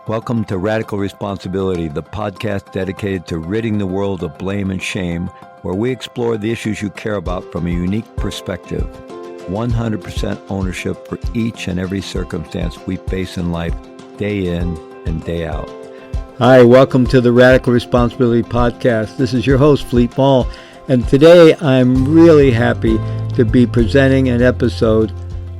Welcome to Radical Responsibility, the podcast dedicated to ridding the world of blame and shame, where we explore the issues you care about from a unique perspective. 100% ownership for each and every circumstance we face in life, day in and day out. Hi, welcome to the Radical Responsibility podcast. This is your host, Maull, and today I'm really happy to be presenting an episode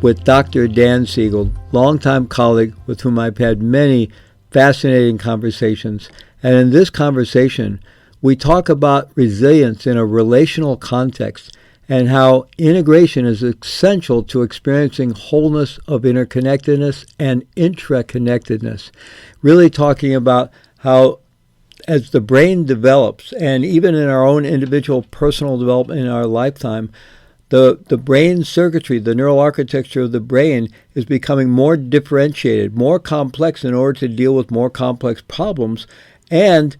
with Dr. Dan Siegel, longtime colleague with whom I've had many fascinating conversations. And in this conversation, we talk about resilience in a relational context and how integration is essential to experiencing wholeness of interconnectedness and intra-connectedness. Really talking about how as the brain develops, and even in our own individual personal development in our lifetime, the brain circuitry, the neural architecture of the brain is becoming more differentiated, more complex in order to deal with more complex problems. And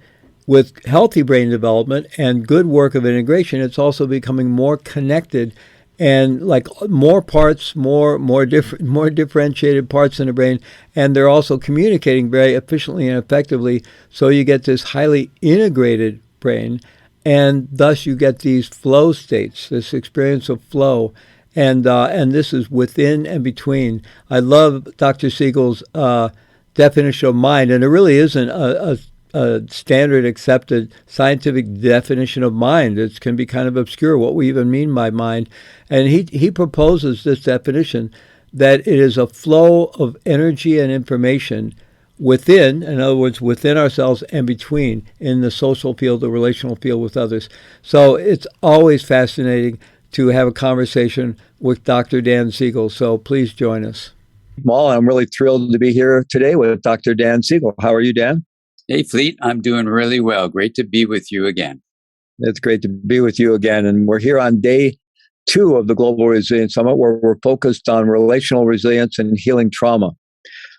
with healthy brain development and good work of integration, it's also becoming more connected and like more parts, more differentiated parts in the brain. And they're also communicating very efficiently and effectively. So you get this highly integrated brain. And thus you get these flow states, this experience of flow, and this is within and between. I love Dr. Siegel's definition of mind, and it really isn't a standard accepted scientific definition of mind. It can be kind of obscure what we even mean by mind. And he proposes this definition that it is a flow of energy and information within, in other words, within ourselves and between, in the social field, the relational field with others. So it's always fascinating to have a conversation with Dr. Dan Siegel. So please join us. Maull, I'm really thrilled to be here today with Dr. Dan Siegel. How are you, Dan? Hey, Fleet. I'm doing really well. Great to be with you again. It's great to be with you again. And we're here on day 2 of the Global Resilience Summit, where we're focused on relational resilience and healing trauma.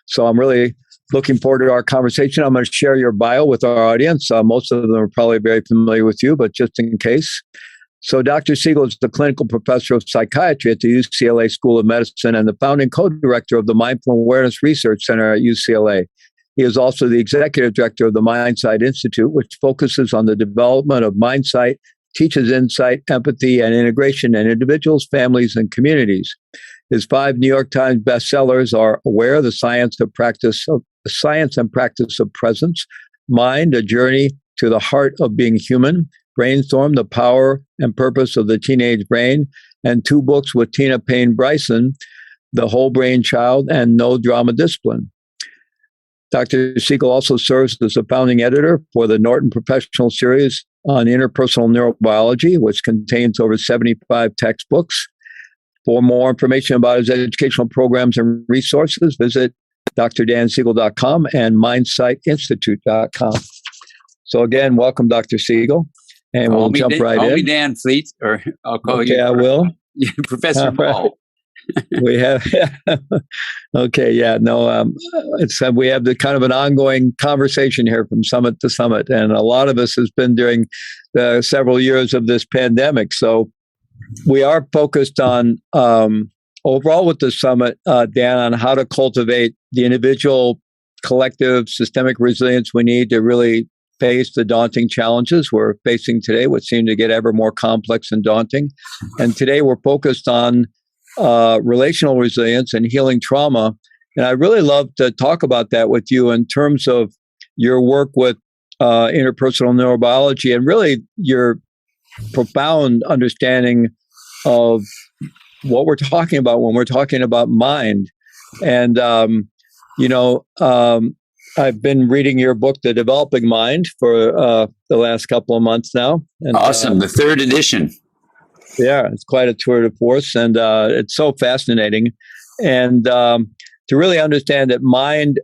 So I'm really looking forward to our conversation. I'm going to share your bio with our audience. Most of them are probably very familiar with you, but just in case. So Dr. Siegel is the clinical professor of psychiatry at the UCLA School of Medicine and the founding co-director of the Mindful Awareness Research Center at UCLA. He is also the executive director of the Mindsight Institute, which focuses on the development of mindsight, teaches insight, empathy, and integration in individuals, families, and communities. His 5 New York Times bestsellers are Aware, the Science and Practice of Presence, Mind, A Journey to the Heart of Being Human, Brainstorm, The Power and Purpose of the Teenage Brain, and 2 books with Tina Payne Bryson, The Whole Brain Child and No Drama Discipline. Dr. Siegel also serves as the founding editor for the Norton Professional Series on Interpersonal Neurobiology, which contains over 75 textbooks. For more information about his educational programs and resources, visit drdansiegel.com and mindsightinstitute.com. So again, welcome, Dr. Siegel. And we'll jump right in. Call me Dan, Fleet, or I'll call you. Okay, I will. Professor Maull. We have, okay, yeah, no, we have the kind of an ongoing conversation here from summit to summit. And a lot of us has been during the several years of this pandemic. So we are focused on overall with the summit, Dan, on how to cultivate the individual, collective, systemic resilience we need to really face the daunting challenges we're facing today, which seem to get ever more complex and daunting. And today we're focused on relational resilience and healing trauma. And I really love to talk about that with you in terms of your work with interpersonal neurobiology and really your profound understanding of what we're talking about when we're talking about mind. And, I've been reading your book, The Developing Mind, for the last couple of months now. And, awesome. The 3rd edition. Yeah, it's quite a tour de force, and it's so fascinating. And to really understand that mind,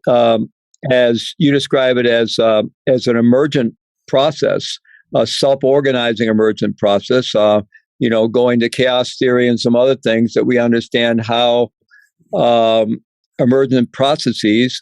as you describe it, as an emergent process, a self-organizing emergent process, going to chaos theory and some other things, that we understand how emergent processes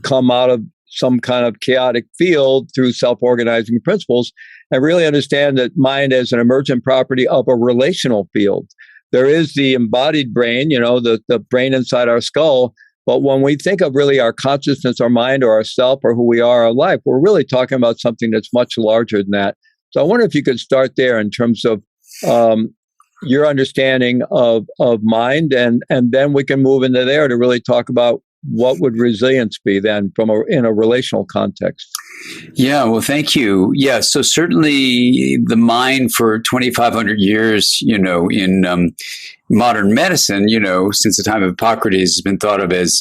come out of some kind of chaotic field through self-organizing principles, and really understand that mind as an emergent property of a relational field. There is the embodied brain, the brain inside our skull, But when we think of really our consciousness, our mind, or our self, or who we are, our life, we're really talking about something that's much larger than that. So I wonder if you could start there in terms of your understanding of mind, and then we can move into there to really talk about what would resilience be then in a relational context. Yeah, well, thank you. Yeah, so certainly the mind for 2,500 years, in modern medicine, since the time of Hippocrates, has been thought of as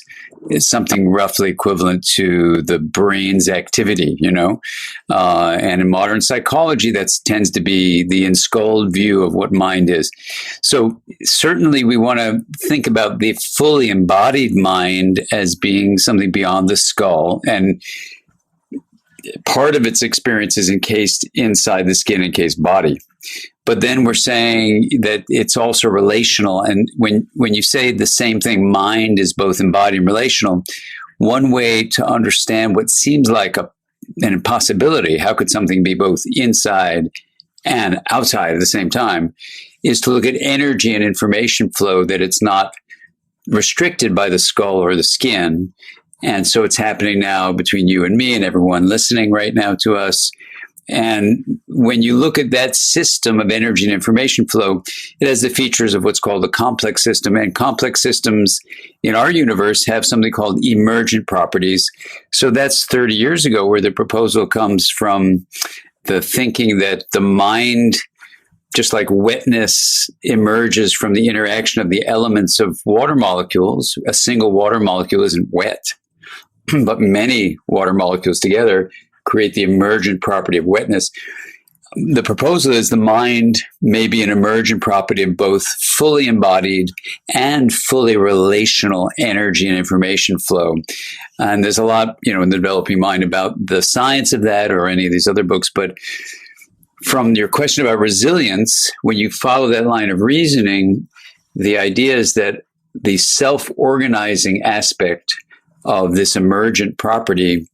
something roughly equivalent to the brain's activity, and in modern psychology, that tends to be the enskulled view of what mind is. So certainly we want to think about the fully embodied mind as being something beyond the skull, and part of its experience is encased inside the skin encased body. But then we're saying that it's also relational. And when you say the same thing, mind is both embodied and relational, one way to understand what seems like an impossibility, how could something be both inside and outside at the same time, is to look at energy and information flow, that it's not restricted by the skull or the skin. And so it's happening now between you and me and everyone listening right now to us. And when you look at that system of energy and information flow, it has the features of what's called a complex system. And complex systems in our universe have something called emergent properties. So that's 30 years ago, where the proposal comes from the thinking that the mind, just like wetness emerges from the interaction of the elements of water molecules. A single water molecule isn't wet, but many water molecules together create the emergent property of wetness. The proposal is the mind may be an emergent property of both fully embodied and fully relational energy and information flow. And there's a lot, in the developing mind about the science of that, or any of these other books. But from your question about resilience, when you follow that line of reasoning, the idea is that the self-organizing aspect of this emergent property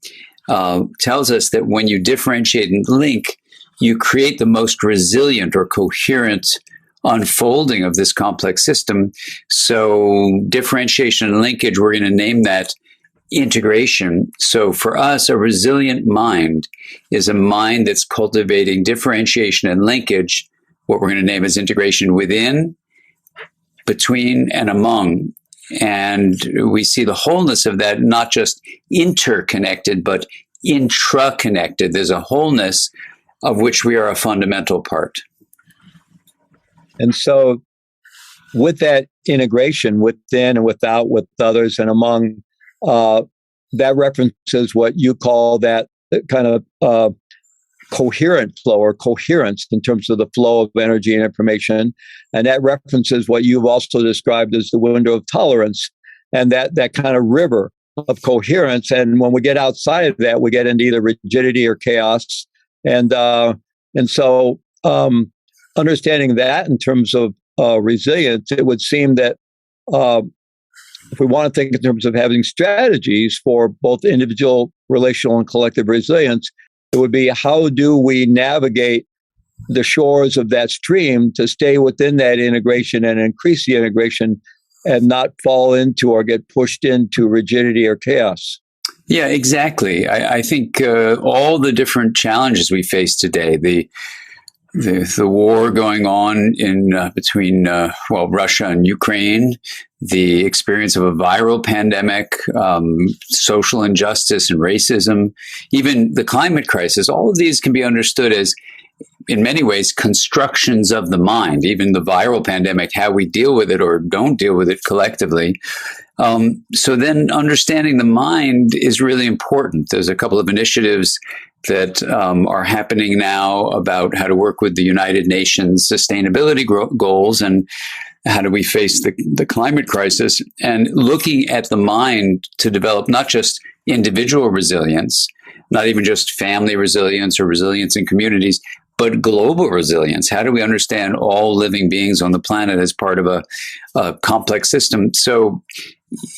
tells us that when you differentiate and link, you create the most resilient or coherent unfolding of this complex system. So differentiation and linkage, we're going to name that integration. So for us, a resilient mind is a mind that's cultivating differentiation and linkage, what we're going to name as integration within, between, and among. And we see the wholeness of that, not just interconnected, but intra-connected. There's a wholeness of which we are a fundamental part. And so with that integration within and without, with others and among, that references what you call that kind of coherent flow, or coherence, in terms of the flow of energy and information. And that references what you've also described as the window of tolerance, and that kind of river of coherence. And when we get outside of that, we get into either rigidity or chaos. And so understanding that in terms of resilience, it would seem that if we want to think in terms of having strategies for both individual, relational, and collective resilience, it would be, how do we navigate the shores of that stream to stay within that integration and increase the integration, and not fall into or get pushed into rigidity or chaos? Yeah, exactly. I think all the different challenges we face today, the war going on in between Russia and Ukraine, the experience of a viral pandemic, social injustice and racism, even the climate crisis, all of these can be understood as, in many ways, constructions of the mind. Even the viral pandemic, how we deal with it or don't deal with it collectively. So then understanding the mind is really important. There's a couple of initiatives that are happening now about how to work with the United Nations sustainability goals, and how do we face the climate crisis, and looking at the mind to develop not just individual resilience, not even just family resilience or resilience in communities, but global resilience. How do we understand all living beings on the planet as part of a complex system? So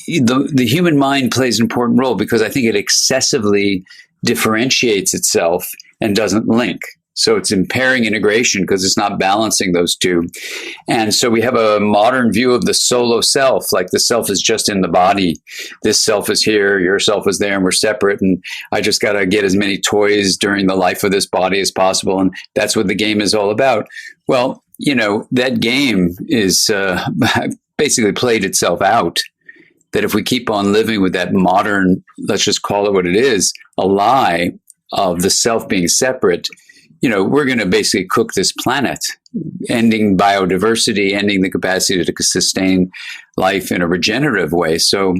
the human mind plays an important role, because I think it excessively differentiates itself and doesn't link. So it's impairing integration because it's not balancing those two. And so we have a modern view of the solo self, like the self is just in the body. This self is here, your self is there, and we're separate. And I just got to get as many toys during the life of this body as possible. And that's what the game is all about. Well, that game is basically played itself out. That if we keep on living with that modern, let's just call it what it is, a lie of the self being separate, we're going to basically cook this planet, ending biodiversity, ending the capacity to sustain life in a regenerative way. So,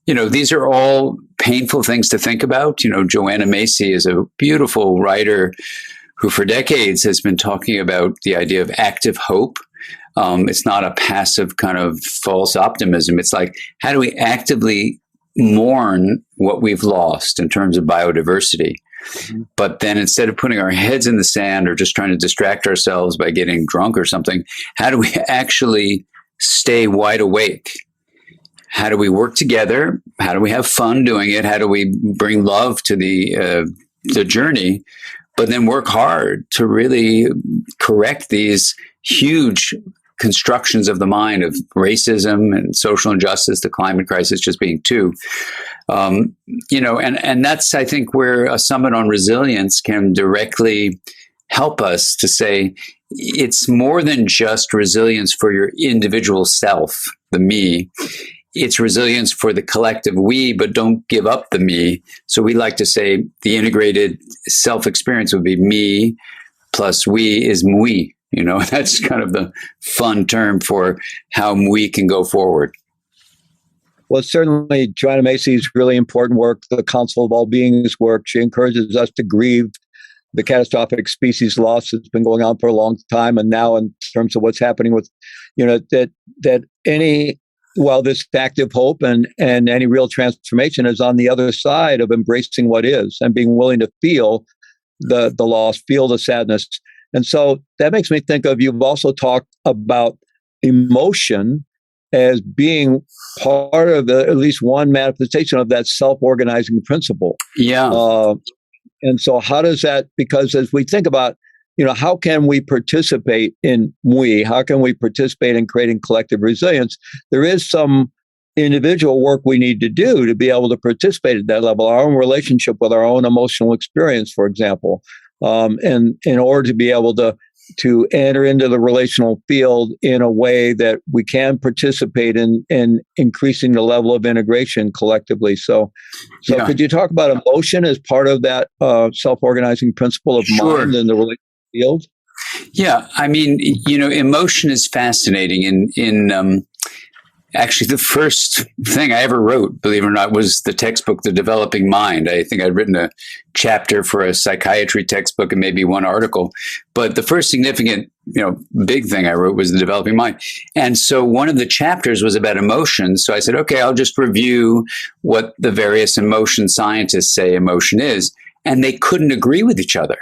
these are all painful things to think about. Joanna Macy is a beautiful writer who for decades has been talking about the idea of active hope. It's not a passive kind of false optimism. It's like, how do we actively mourn what we've lost in terms of biodiversity? But then instead of putting our heads in the sand or just trying to distract ourselves by getting drunk or something, how do we actually stay wide awake? How do we work together? How do we have fun doing it? How do we bring love to the journey, but then work hard to really correct these huge constructions of the mind of racism and social injustice, the climate crisis just being two. And that's, I think, where a summit on resilience can directly help us to say it's more than just resilience for your individual self, the me. It's resilience for the collective we, but don't give up the me. So we like to say the integrated self-experience would be me plus we is mui. That's kind of the fun term for how we can go forward. Well, certainly Joanna Macy's really important work, the Council of All Beings work, she encourages us to grieve the catastrophic species loss that's been going on for a long time. And now in terms of what's happening with, this active hope and any real transformation is on the other side of embracing what is and being willing to feel the loss, feel the sadness. And so that makes me think of, you've also talked about emotion as being part of at least one manifestation of that self-organizing principle. Yeah. And so how does that, because as we think about, how can we participate in how can we participate in creating collective resilience? There is some individual work we need to do to be able to participate at that level, our own relationship with our own emotional experience, for example. And in order to be able to enter into the relational field in a way that we can participate in increasing the level of integration collectively. So yeah. Could you talk about emotion as part of that self-organizing principle of mind in the relational field? Yeah, I mean, emotion is fascinating. Actually, the first thing I ever wrote, believe it or not, was the textbook, The Developing Mind. I think I'd written a chapter for a psychiatry textbook and maybe one article. But the first significant, big thing I wrote was The Developing Mind. And so one of the chapters was about emotion. So I said, okay, I'll just review what the various emotion scientists say emotion is. And they couldn't agree with each other.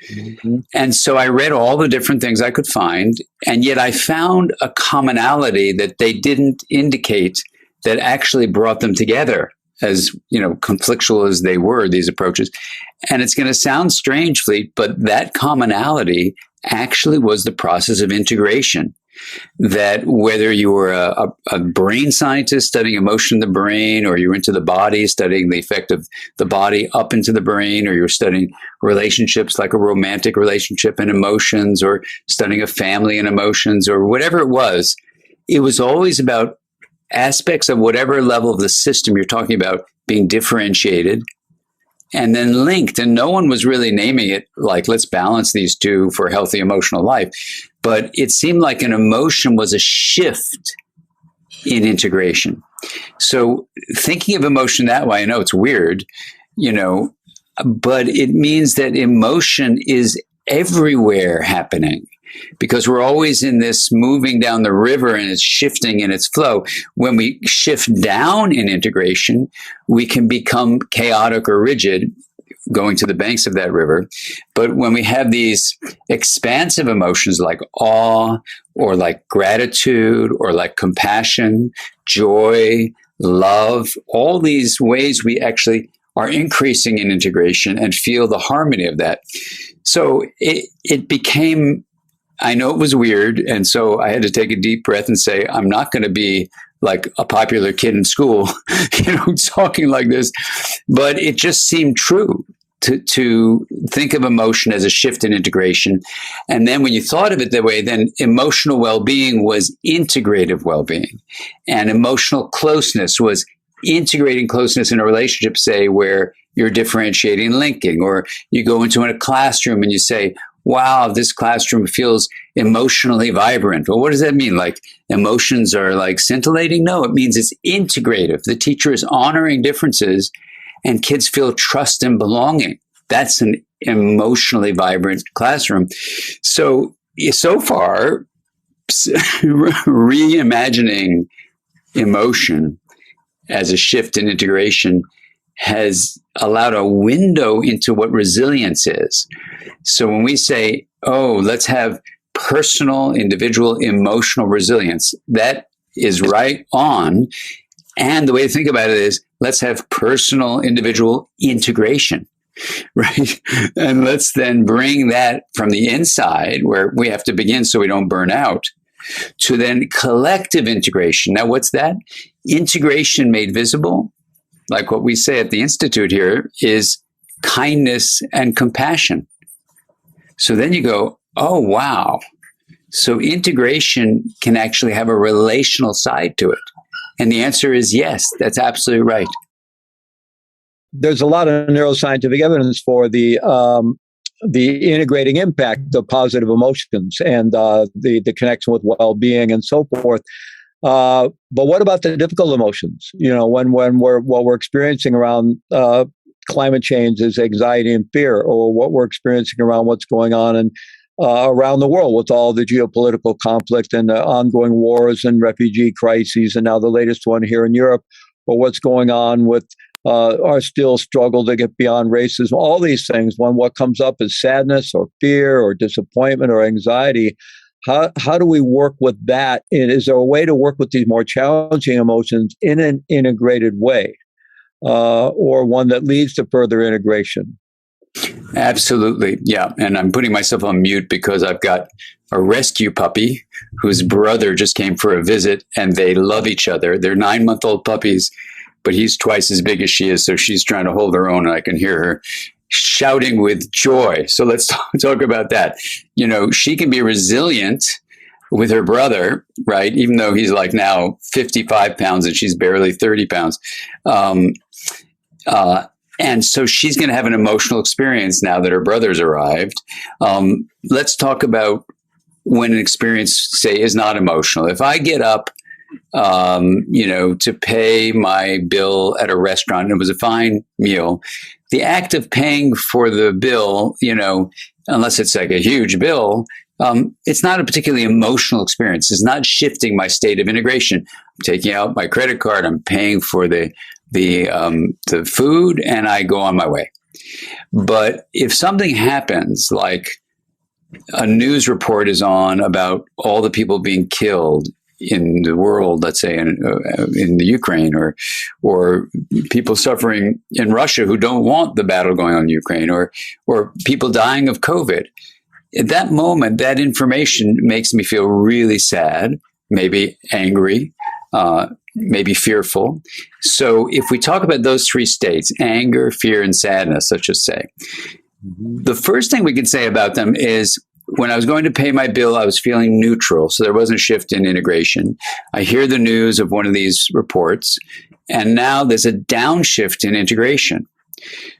Mm-hmm. And so I read all the different things I could find, and yet I found a commonality that they didn't indicate that actually brought them together, as conflictual as they were, these approaches. And it's going to sound strange, Fleet, but that commonality actually was the process of integration. That whether you were a brain scientist studying emotion in the brain, or you're into the body, studying the effect of the body up into the brain, or you're studying relationships like a romantic relationship and emotions, or studying a family and emotions, or whatever it was always about aspects of whatever level of the system you're talking about being differentiated and then linked. And no one was really naming it like, let's balance these two for a healthy emotional life. But it seemed like an emotion was a shift in integration. So thinking of emotion that way, I know it's weird, but it means that emotion is everywhere happening, because we're always in this moving down the river and it's shifting in its flow. When we shift down in integration, we can become chaotic or rigid, going to the banks of that river. But when we have these expansive emotions like awe, or like gratitude, or like compassion, joy, love, all these ways we actually are increasing in integration and feel the harmony of that. So it became, I know it was weird. And so I had to take a deep breath and say, I'm not going to be like a popular kid in school, talking like this. But it just seemed true to think of emotion as a shift in integration. And then when you thought of it that way, then emotional well-being was integrative well-being. And emotional closeness was integrating closeness in a relationship, say, where you're differentiating and linking, or you go into a classroom and you say, wow, this classroom feels emotionally vibrant. Well, what does that mean? Like emotions are like scintillating? No, it means it's integrative. The teacher is honoring differences and kids feel trust and belonging. That's an emotionally vibrant classroom. So far, reimagining emotion as a shift in integration has allowed a window into what resilience is. So when we say, oh, let's have personal, individual, emotional resilience, that is right on. And the way to think about it is, let's have personal, individual integration, right? And let's then bring that from the inside, where we have to begin so we don't burn out, to then collective integration. Now, what's that? Integration made visible, like what we say at the Institute here, is kindness and compassion. So then you go, oh, wow. So integration can actually have a relational side to it. And the answer is yes, that's absolutely right. There's a lot of neuroscientific evidence for the integrating impact of positive emotions and the connection with well-being and so forth. But what about the difficult emotions? When what we're experiencing around climate change is anxiety and fear, or what we're experiencing around what's going on in around the world with all the geopolitical conflict and the ongoing wars and refugee crises, and now the latest one here in Europe, or what's going on with our still struggle to get beyond racism. All these things, when what comes up is sadness or fear or disappointment or anxiety, how do we work with that? And is there a way to work with these more challenging emotions in an integrated way, or one that leads to further integration? Absolutely. Yeah. And I'm putting myself on mute because I've got a rescue puppy whose brother just came for a visit, and they love each other. They're 9-month-old puppies, but he's twice as big as she is. So she's trying to hold her own, and I can hear her shouting with joy. So let's talk about that. She can be resilient with her brother, right? Even though he's like now 55 pounds and she's barely 30 pounds. And so she's going to have an emotional experience now that her brother's arrived. Let's talk about when an experience, say, is not emotional. If I get up, to pay my bill at a restaurant, and it was a fine meal, the act of paying for the bill, unless it's like a huge bill, it's not a particularly emotional experience. It's not shifting my state of integration. I'm taking out my credit card. I'm paying for the food, and I go on my way. But if something happens, like a news report is on about all the people being killed in the world, let's say in the Ukraine, or people suffering in Russia who don't want the battle going on in Ukraine, or people dying of COVID, at that moment, that information makes me feel really sad, maybe angry, maybe fearful. So if we talk about those three states, anger, fear, and sadness, let's just say, the first thing we can say about them is, when I was going to pay my bill, I was feeling neutral. So there wasn't a shift in integration. I hear the news of one of these reports, and now there's a downshift in integration.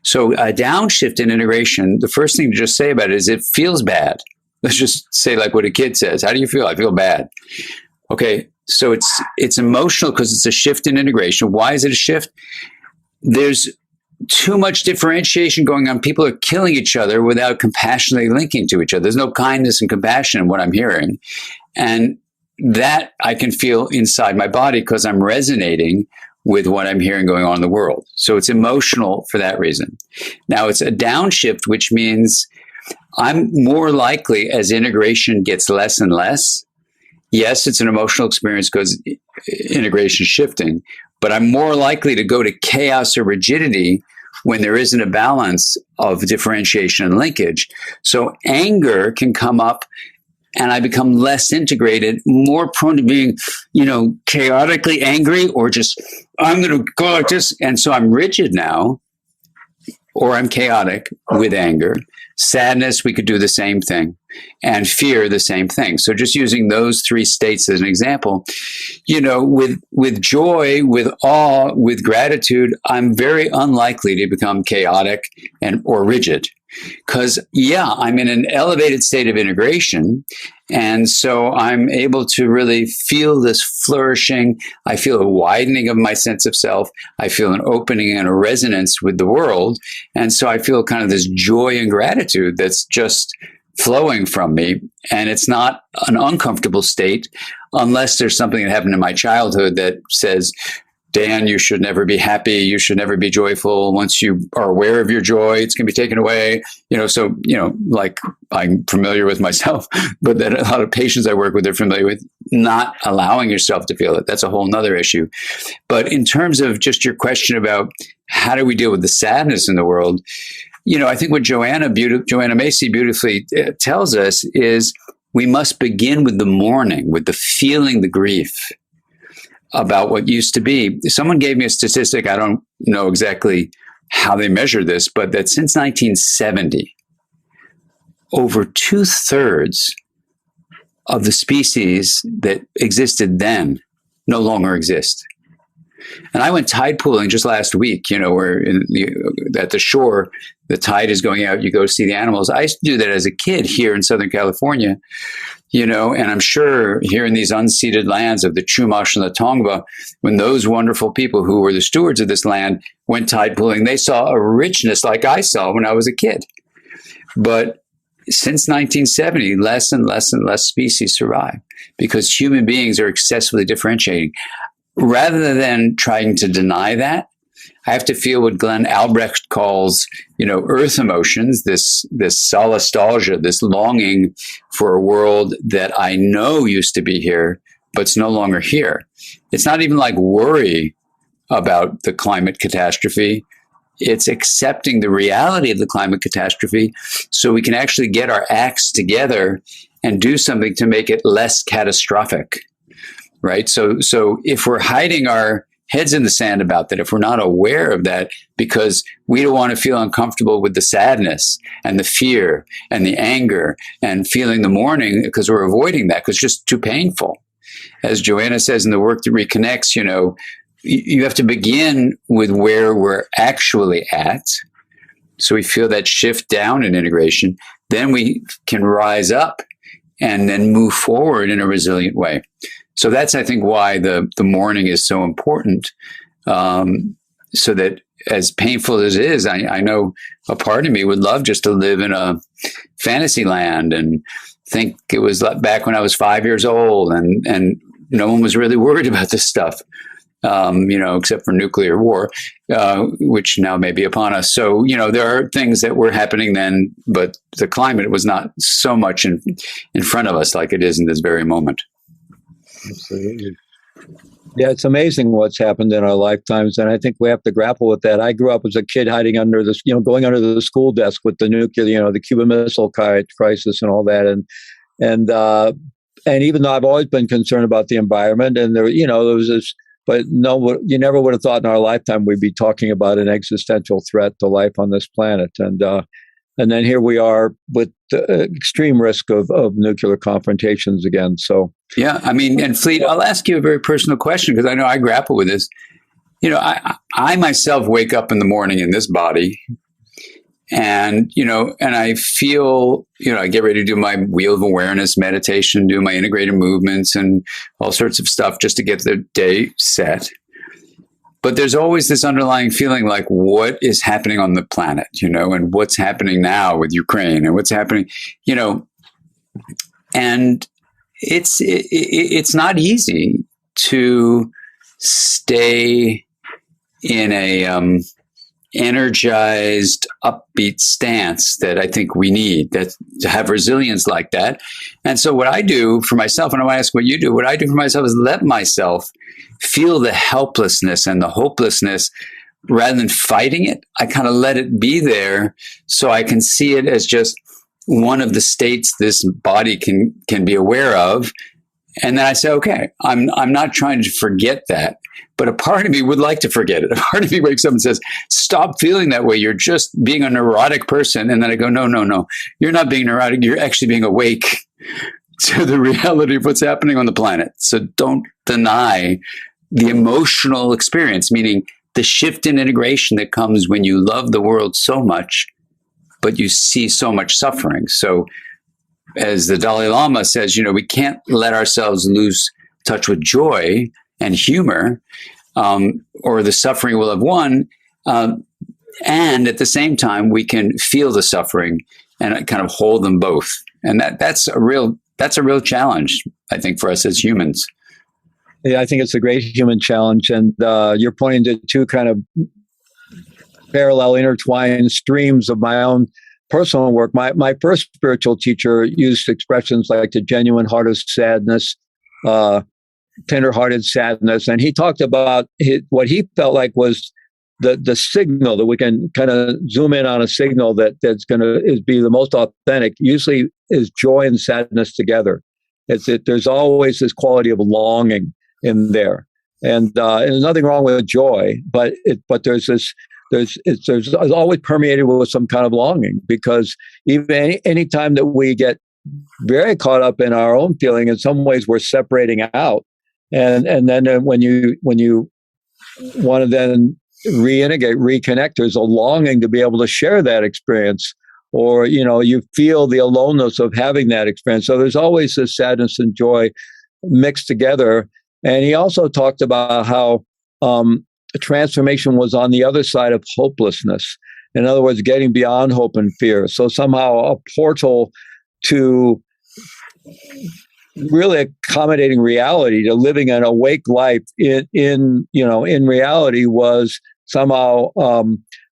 So a downshift in integration, the first thing to just say about it is it feels bad. Let's just say like what a kid says. How do you feel? I feel bad. Okay, so it's emotional because it's a shift in integration. Why is it a shift? There's too much differentiation going on. People are killing each other without compassionately linking to each other. There's no kindness and compassion in what I'm hearing. And that I can feel inside my body because I'm resonating with what I'm hearing going on in the world. So it's emotional for that reason. Now it's a downshift, which means I'm more likely, as integration gets less and less. Yes, it's an emotional experience because integration is shifting, but I'm more likely to go to chaos or rigidity when there isn't a balance of differentiation and linkage. So anger can come up and I become less integrated, more prone to being, chaotically angry, or just, I'm going to go like this. And so I'm rigid now, or I'm chaotic with anger. Sadness, we could do the same thing. And fear, the same thing. So just using those three states as an example, with joy, with awe, with gratitude, I'm very unlikely to become chaotic or rigid. Because, I'm in an elevated state of integration. And so I'm able to really feel this flourishing. I feel a widening of my sense of self. I feel an opening and a resonance with the world. And so I feel kind of this joy and gratitude that's just flowing from me. And it's not an uncomfortable state unless there's something that happened in my childhood that says, Dan, you should never be happy. You should never be joyful. Once you are aware of your joy, it's going to be taken away. Like I'm familiar with myself, but that a lot of patients I work with are familiar with not allowing yourself to feel it. That's a whole nother issue. But in terms of just your question about how do we deal with the sadness in the world, I think what Joanna Macy beautifully tells us is we must begin with the mourning, with the feeling the grief about what used to be. Someone gave me a statistic, I don't know exactly how they measure this, but that since 1970, over 2/3 of the species that existed then no longer exist. And I went tide pooling just last week, where at the shore, the tide is going out, you go see the animals. I used to do that as a kid here in Southern California, and I'm sure here in these unceded lands of the Chumash and the Tongva, when those wonderful people who were the stewards of this land went tide pooling, they saw a richness like I saw when I was a kid. But since 1970, less and less and less species survive because human beings are excessively differentiating. Rather than trying to deny that, I have to feel what Glenn Albrecht calls, earth emotions, this solastalgia, this longing for a world that I know used to be here, but it's no longer here. It's not even like worry about the climate catastrophe. It's accepting the reality of the climate catastrophe so we can actually get our acts together and do something to make it less catastrophic. Right. So if we're hiding our heads in the sand about that, if we're not aware of that, because we don't want to feel uncomfortable with the sadness and the fear and the anger and feeling the mourning because we're avoiding that because it's just too painful. As Joanna says in the work that reconnects, you have to begin with where we're actually at. So we feel that shift down in integration. Then we can rise up and then move forward in a resilient way. So that's, I think, why the mourning is so important. So that as painful as it is, I know a part of me would love just to live in a fantasy land and think it was back when I was 5 years old and no one was really worried about this stuff, except for nuclear war, which now may be upon us. So, there are things that were happening then, but the climate was not so much in front of us like it is in this very moment. Absolutely. Yeah, it's amazing what's happened in our lifetimes, and I think we have to grapple with that. I grew up as a kid hiding under this, going under the school desk with the nuclear, the Cuban Missile Crisis and all that, and even though I've always been concerned about the environment, and there was this, but no, you never would have thought in our lifetime we'd be talking about an existential threat to life on this planet, and then here we are with the extreme risk of nuclear confrontations again. So. Yeah, and Fleet, I'll ask you a very personal question because I know I grapple with this. I myself wake up in the morning in this body and I feel, I get ready to do my wheel of awareness meditation, do my integrated movements and all sorts of stuff just to get the day set. But there's always this underlying feeling like what is happening on the planet, and what's happening now with Ukraine and what's happening, and it's not easy to stay in a energized, upbeat stance that I think we need that to have resilience like that. And so what I do for myself, and I want to ask what you do, what I do for myself is let myself feel the helplessness and the hopelessness rather than fighting it, I kind of let it be there so I can see it as just one of the states this body can be aware of. And then I say, okay, I'm not trying to forget that, but a part of me would like to forget it. A part of me wakes up and says, stop feeling that way. You're just being a neurotic person. And then I go, no, you're not being neurotic. You're actually being awake to the reality of what's happening on the planet. So don't deny the emotional experience, meaning the shift in integration that comes when you love the world so much, but you see so much suffering. So as the Dalai Lama says, we can't let ourselves lose touch with joy and humor, or the suffering will have won. And at the same time, we can feel the suffering and kind of hold them both. And that's a real challenge, I think, for us as humans. Yeah, I think it's a great human challenge. And you're pointing to two kind of parallel, intertwined streams of my own personal work. My first spiritual teacher used expressions like the genuine heart of sadness, tender-hearted sadness. And he talked about what he felt like was the signal that we can kind of zoom in on, a signal that's going to be the most authentic, usually is joy and sadness together. There's always this quality of longing in there. And there's nothing wrong with joy, but there's always permeated with some kind of longing, because even any time that we get very caught up in our own feeling, in some ways we're separating out. And then when you want to then reintegrate, reconnect, there's a longing to be able to share that experience, or, you feel the aloneness of having that experience. So there's always this sadness and joy mixed together. And he also talked about how transformation was on the other side of hopelessness. In other words, getting beyond hope and fear. So somehow a portal to really accommodating reality, to living an awake life in reality, was somehow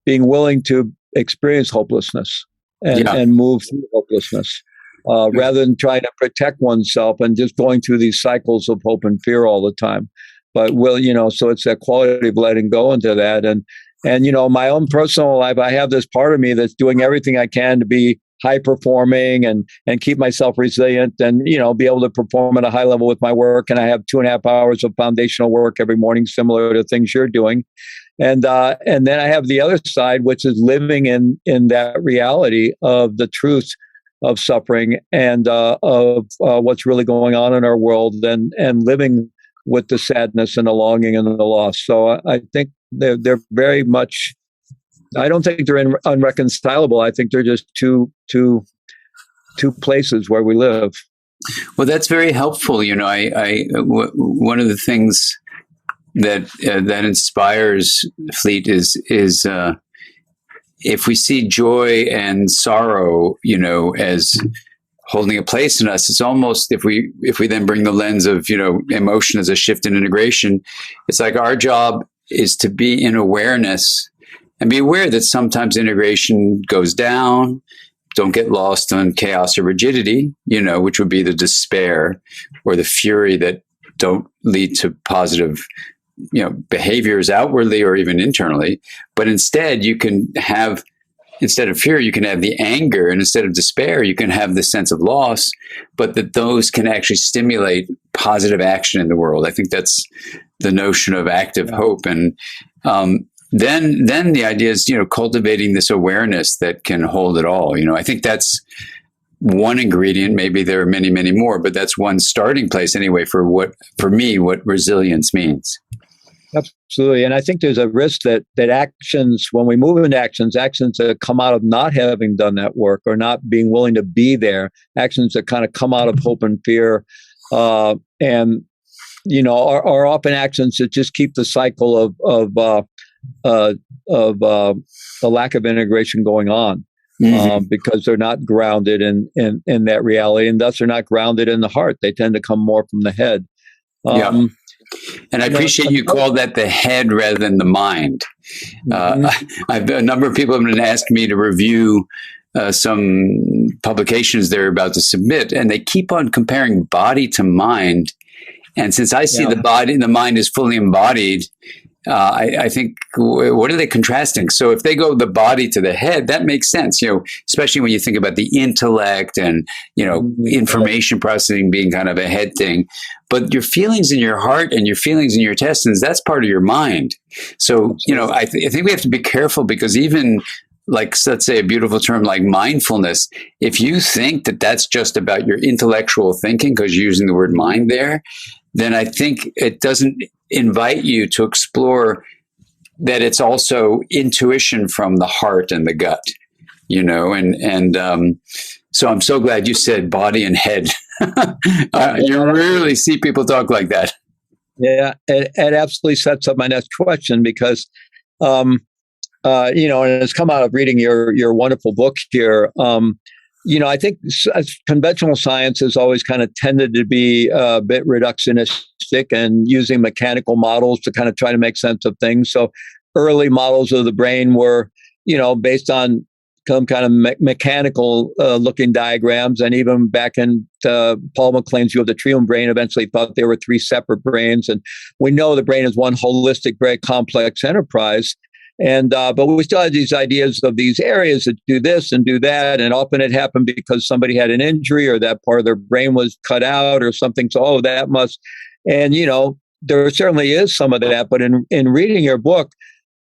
being willing to experience hopelessness and move through hopelessness, rather than trying to protect oneself and just going through these cycles of hope and fear all the time. But so it's that quality of letting go into that. And my own personal life, I have this part of me that's doing everything I can to be high performing and keep myself resilient and, be able to perform at a high level with my work. And I have 2.5 hours of foundational work every morning, similar to things you're doing. And then I have the other side, which is living in that reality of the truth of suffering and of what's really going on in our world, and living with the sadness and the longing and the loss. So I think they're very much, I don't think they're unreconcilable. I think they're just two places where we live. Well, that's very helpful. One of the things that inspires Fleet is if we see joy and sorrow, as holding a place in us, it's almost, if we then bring the lens of, emotion as a shift in integration, it's like our job is to be in awareness and be aware that sometimes integration goes down. Don't get lost on chaos or rigidity, which would be the despair or the fury that don't lead to positive, behaviors outwardly or even internally. But instead, instead of fear, you can have the anger, and instead of despair, you can have the sense of loss, but that those can actually stimulate positive action in the world. I think that's the notion of active hope. And then the idea is, cultivating this awareness that can hold it all. I think that's one ingredient. Maybe there are many, many more, but that's one starting place anyway for me, what resilience means. Absolutely. And I think there's a risk that actions, when we move into actions that come out of not having done that work or not being willing to be there, actions that kind of come out of hope and fear, and, are often actions that just keep the cycle of the lack of integration going on, because they're not grounded in that reality, and thus they're not grounded in the heart. They tend to come more from the head. And I appreciate you call that the head rather than the mind. A number of people have been asking me to review some publications they're about to submit, and they keep on comparing body to mind. And since I see the mind is fully embodied, I think, what are they contrasting? So if they go the body to the head, that makes sense, especially when you think about the intellect and, information processing being kind of a head thing. But your feelings in your heart and your feelings in your intestines, that's part of your mind. So, I think we have to be careful, because even like, let's say a beautiful term like mindfulness, if you think that that's just about your intellectual thinking, because you're using the word mind there, then I think it doesn't invite you to explore that it's also intuition from the heart and the gut, so I'm so glad you said body and head. You rarely see people talk like that. Yeah, it absolutely sets up my next question, because, and it's come out of reading your wonderful book here. I think conventional science has always kind of tended to be a bit reductionistic and using mechanical models to kind of try to make sense of things. So early models of the brain were, based on some kind of mechanical looking diagrams. And even back in Paul MacLean's view of the triune brain, eventually thought there were three separate brains. And we know the brain is one holistic, very complex enterprise. And but we still had these ideas of these areas that do this and do that, and often it happened because somebody had an injury or that part of their brain was cut out or something. So, that must, and there certainly is some of that. But in reading your book,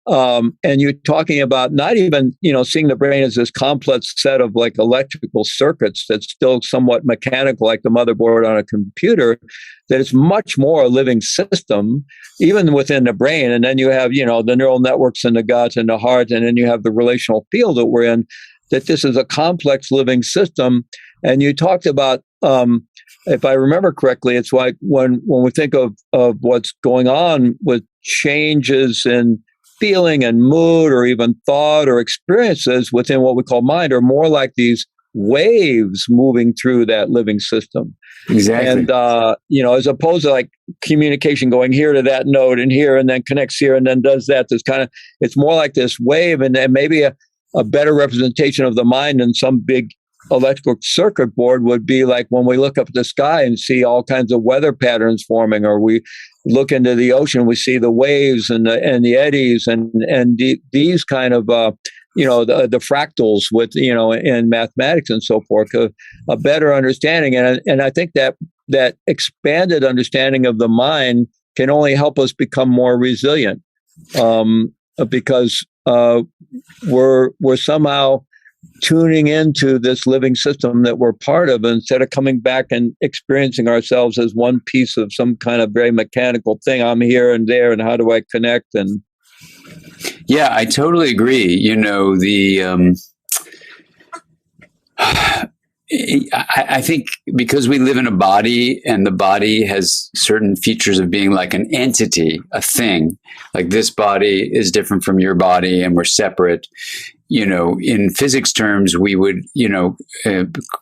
and you're talking about not even seeing the brain as this complex set of like electrical circuits that's still somewhat mechanical, like the motherboard on a computer, that it's much more a living system, even within the brain. And then you have, the neural networks in the gut and the heart, and then you have the relational field that we're in, that this is a complex living system. And you talked about, if I remember correctly, it's like when we think of what's going on with changes in feeling and mood or even thought or experiences within what we call mind are more like these waves moving through that living system. Exactly. And, as opposed to like communication going here to that node and here and then connects here and then does that, it's more like this wave, and then maybe a better representation of the mind than some big electrical circuit board would be like when we look up at the sky and see all kinds of weather patterns forming, or we look into the ocean, we see the waves and the eddies and these kind of the fractals with in mathematics and so forth, a better understanding, and I think that expanded understanding of the mind can only help us become more resilient, because we're somehow tuning into this living system that we're part of, instead of coming back and experiencing ourselves as one piece of some kind of very mechanical thing. I'm here and there, and how do I connect? And yeah, I totally agree. I think because we live in a body, and the body has certain features of being like an entity, a thing, like this body is different from your body and we're separate. In physics terms, we would,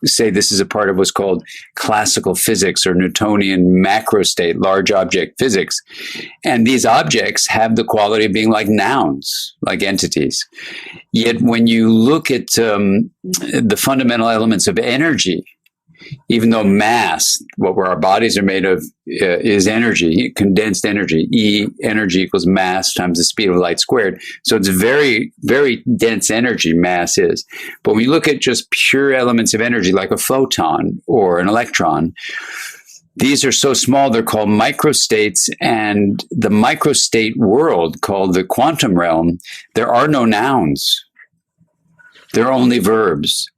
say this is a part of what's called classical physics or Newtonian macro state, large object physics. And these objects have the quality of being like nouns, like entities. Yet when you look at the fundamental elements of energy, even though mass, what our bodies are made of, is energy, condensed energy. E energy equals mass times the speed of light squared. So it's very, very dense energy, mass is. But when you look at just pure elements of energy, like a photon or an electron, these are so small, they're called microstates. And the microstate world, called the quantum realm, there are no nouns. There are only verbs.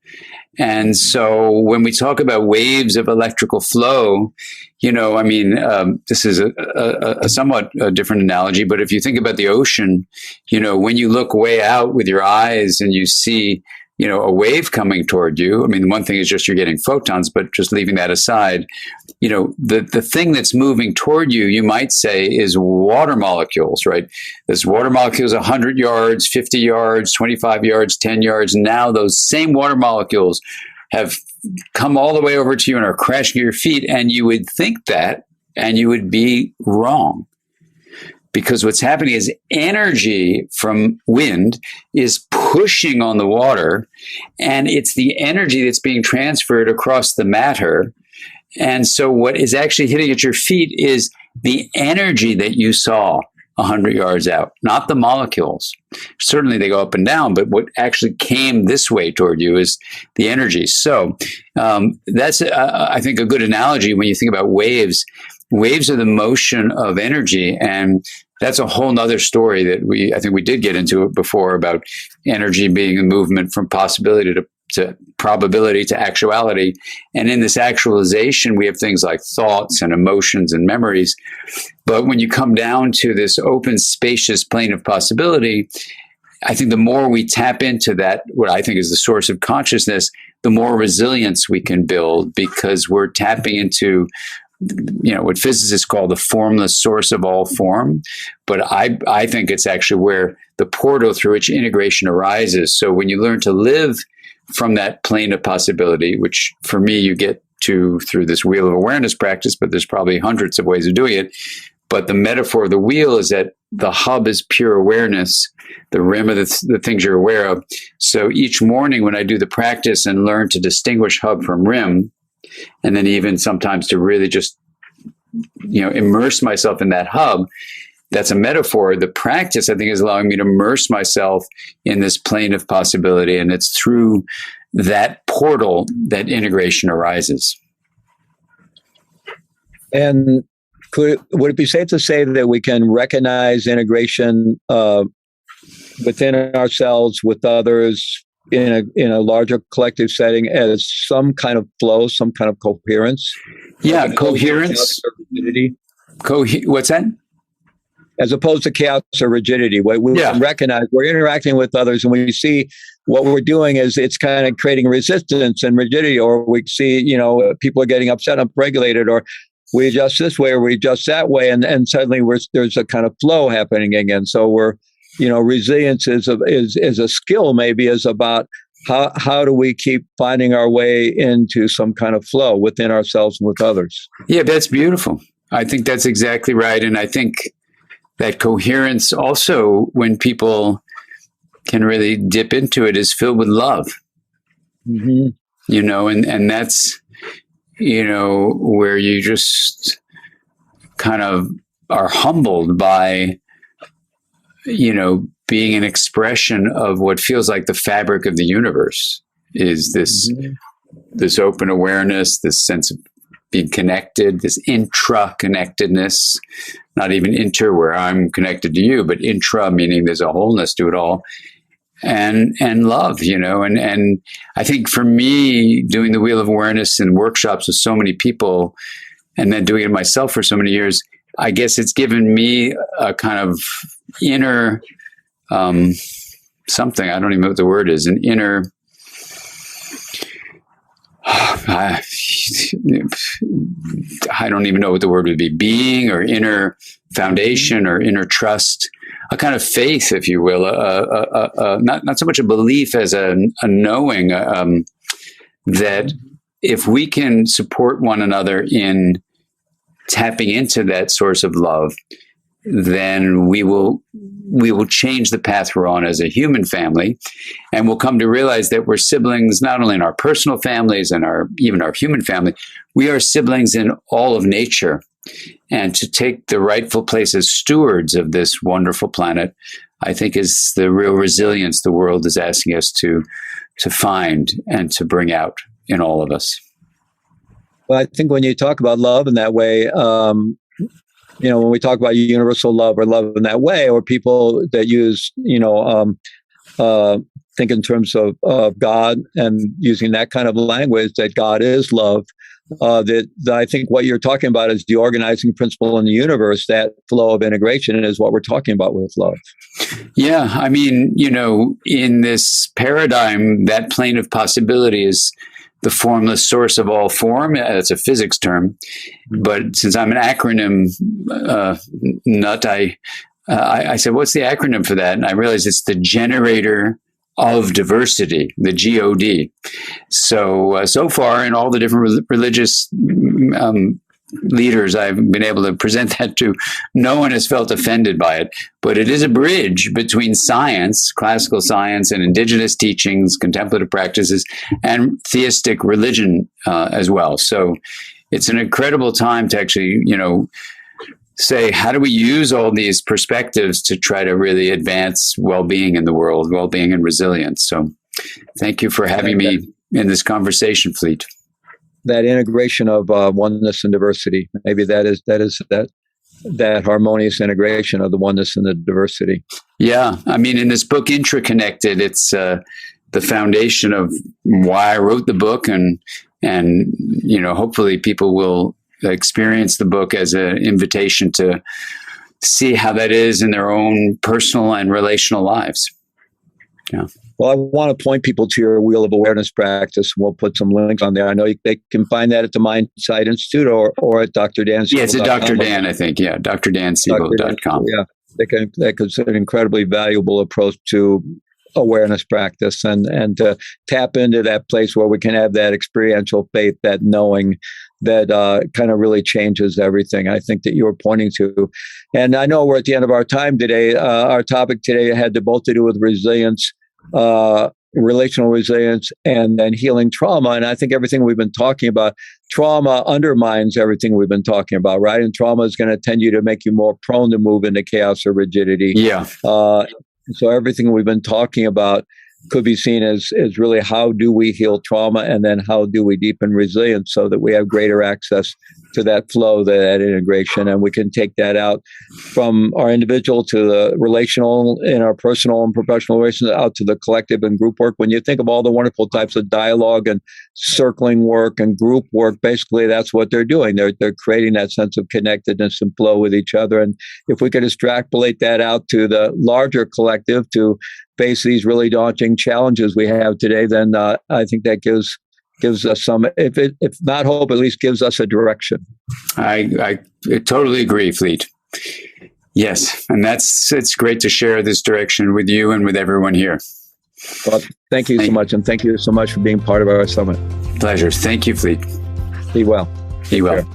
And so when we talk about waves of electrical flow, this is a somewhat different analogy, but if you think about the ocean, when you look way out with your eyes and you see, a wave coming toward you, one thing is just you're getting photons, but just leaving that aside, the thing that's moving toward you, you might say, is water molecules, right? There's water molecules 100 yards, 50 yards, 25 yards, 10 yards. Now those same water molecules have come all the way over to you and are crashing at your feet. And you would think that, and you would be wrong. Because what's happening is energy from wind is pushing on the water, and it's the energy that's being transferred across the matter. And so what is actually hitting at your feet is the energy that you saw 100 yards out, not the molecules. Certainly they go up and down, but what actually came this way toward you is the energy. So that's, I think, a good analogy when you think about waves. Waves are the motion of energy, and that's a whole nother story that I think we did get into it before, about energy being a movement from possibility to probability to actuality. And in this actualization, we have things like thoughts and emotions and memories. But when you come down to this open, spacious plane of possibility, I think the more we tap into that, what I think is the source of consciousness, the more resilience we can build, because we're tapping into, what physicists call the formless source of all form. But I think it's actually where the portal through which integration arises. So when you learn to live from that plane of possibility, which for me you get to through this wheel of awareness practice, but there's probably hundreds of ways of doing it. But the metaphor of the wheel is that the hub is pure awareness, the rim of the things you're aware of. So each morning when I do the practice and learn to distinguish hub from rim, and then even sometimes to really just, immerse myself in that hub, that's a metaphor. The practice, I think, is allowing me to immerse myself in this plane of possibility. And it's through that portal that integration arises. And would it be safe to say that we can recognize integration within ourselves, with others, in a larger collective setting as some kind of flow, some kind of coherence? Yeah, coherence. What's that? As opposed to chaos or rigidity. We can recognize we're interacting with others, and we see what we're doing is it's kind of creating resistance and rigidity, or we see, people are getting upset, upregulated, or we adjust this way or we adjust that way, and suddenly there's a kind of flow happening again. So resilience is a skill, maybe, is about how do we keep finding our way into some kind of flow within ourselves and with others. Yeah, that's beautiful. I think that's exactly right. And I think that coherence also, when people can really dip into it, is filled with love. Mm-hmm. And that's, where you just kind of are humbled by, being an expression of what feels like the fabric of the universe, is this, this open awareness, this sense of being connected, this intra-connectedness, not even inter where I'm connected to you, but intra meaning there's a wholeness to it all, and love, and I think for me, doing the Wheel of Awareness and workshops with so many people, and then doing it myself for so many years, I guess it's given me a kind of inner something, I don't even know what the word is, an inner, I don't even know what the word would be, being or inner foundation or inner trust, a kind of faith, if you will, not so much a belief as a knowing, that if we can support one another in tapping into that source of love, then we will change the path we're on as a human family, and we'll come to realize that we're siblings not only in our personal families and even our human family, we are siblings in all of nature. And to take the rightful place as stewards of this wonderful planet, I think, is the real resilience the world is asking us to find and to bring out in all of us. Well, I think when you talk about love in that way, when we talk about universal love or love in that way, or people that use, think in terms of God and using that kind of language, that God is love, that I think what you're talking about is the organizing principle in the universe. That flow of integration is what we're talking about with love. Yeah. I mean, in this paradigm, that plane of possibility is the formless source of all form. It's a physics term. But since I'm an acronym nut, I said, what's the acronym for that? And I realized it's the generator of diversity, the GOD. So far in all the different religious leaders I've been able to present that to, no one has felt offended by it. But it is a bridge between science, classical science, and indigenous teachings, contemplative practices, and theistic religion as well. So it's an incredible time to actually, say, how do we use all these perspectives to try to really advance well-being in the world, well-being and resilience? So thank you for having me in this conversation, Fleet. That integration of oneness and diversity, maybe that harmonious integration of the oneness and the diversity. Yeah. I mean, in this book, Interconnected, it's the foundation of why I wrote the book, and hopefully people will experience the book as an invitation to see how that is in their own personal and relational lives. Yeah. Well, I want to point people to your Wheel of Awareness practice. We'll put some links on there. I know they can find that at the Mindsight Institute or at Dr. Dan. Yeah, it's at Dr. Dan, I think. Yeah, drdansiegel.com. Yeah, that's an incredibly valuable approach to awareness practice and to tap into that place where we can have that experiential faith, that knowing that kind of really changes everything. I think that you were pointing to. And I know we're at the end of our time today. Our topic today had both to do with resilience, relational resilience, and then healing trauma. And I think everything we've been talking about, trauma undermines everything we've been talking about, right? And trauma is going to tend you to make you more prone to move into chaos or rigidity. Yeah. So everything we've been talking about could be seen as really how do we heal trauma, and then how do we deepen resilience so that we have greater access to that flow, that integration, and we can take that out from our individual to the relational in our personal and professional relations, out to the collective and group work. When you think of all the wonderful types of dialogue and circling work and group work, basically that's what they're doing. They're creating that sense of connectedness and flow with each other. And if we could extrapolate that out to the larger collective to face these really daunting challenges we have today, then I think that gives us some, if not hope, at least gives us a direction. I totally agree, Fleet. Yes, and it's great to share this direction with you and with everyone here. Well, thank you so much, and thank you so much for being part of our summit. Pleasure. Thank you, Fleet. Be well. Be well.